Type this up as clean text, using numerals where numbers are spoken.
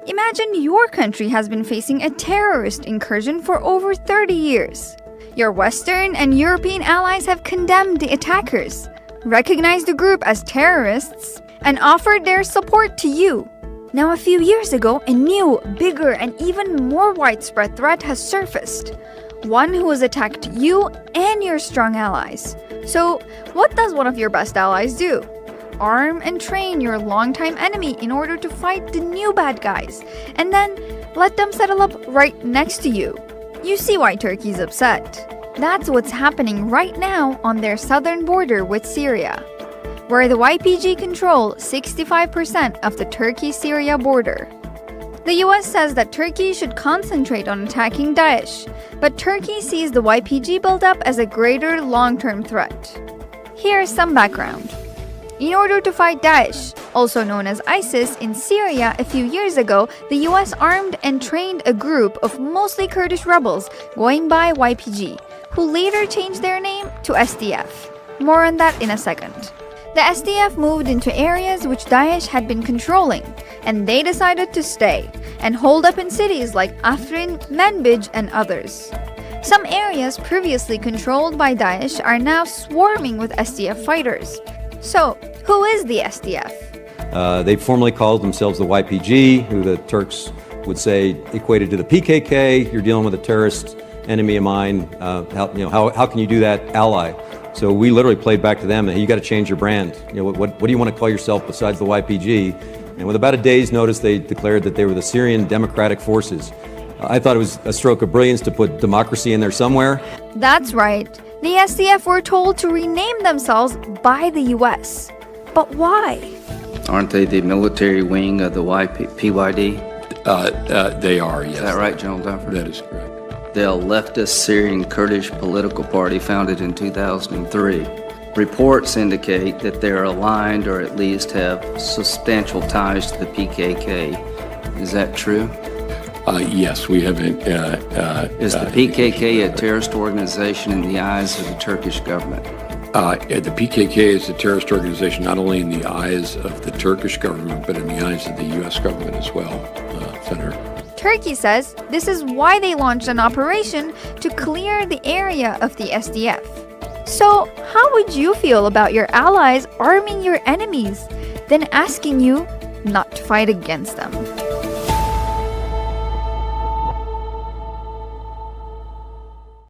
Imagine your country has been facing a terrorist incursion for over 30 years. Your Western and European allies have condemned the attackers, recognized the group as terrorists, and offered their support to you. Now, a few years ago, a new, bigger, and even more widespread threat has surfaced. One who has attacked you and your strong allies. So, what does one of your best allies do? Arm and train your longtime enemy in order to fight the new bad guys, and then let them settle up right next to you. You see why Turkey's upset. That's what's happening right now on their southern border with Syria, where the YPG control 65% of the Turkey-Syria border. The US says that Turkey should concentrate on attacking Daesh, but Turkey sees the YPG buildup as a greater long-term threat. Here's some background. In order to fight Daesh, also known as ISIS, in Syria a few years ago, the US armed and trained a group of mostly Kurdish rebels going by YPG, who later changed their name to SDF. More on that in a second. The SDF moved into areas which Daesh had been controlling, and they decided to stay and hold up in cities like Afrin, Manbij, and others. Some areas previously controlled by Daesh are now swarming with SDF fighters. So, who is the SDF? They formerly called themselves the YPG, who the Turks would say equated to the PKK. You're dealing with a terrorist enemy of mine. How can you do that, ally? So we literally played back to them, hey, you got to change your brand. What do you want to call yourself besides the YPG? And with about a day's notice, they declared that they were the Syrian Democratic Forces. I thought it was a stroke of brilliance to put democracy in there somewhere. That's right. The SDF were told to rename themselves by the US. But why? Aren't they the military wing of the PYD? They are, yes. Is that right, General Dunford? That is correct. They're a leftist Syrian Kurdish political party founded in 2003. Reports indicate that they're aligned or at least have substantial ties to the PKK. Is that true? Yes, we have. Is the PKK a terrorist organization in the eyes of the Turkish government? The PKK is a terrorist organization not only in the eyes of the Turkish government, but in the eyes of the U.S. government as well, Senator. Turkey says this is why they launched an operation to clear the area of the SDF. So, how would you feel about your allies arming your enemies, then asking you not to fight against them?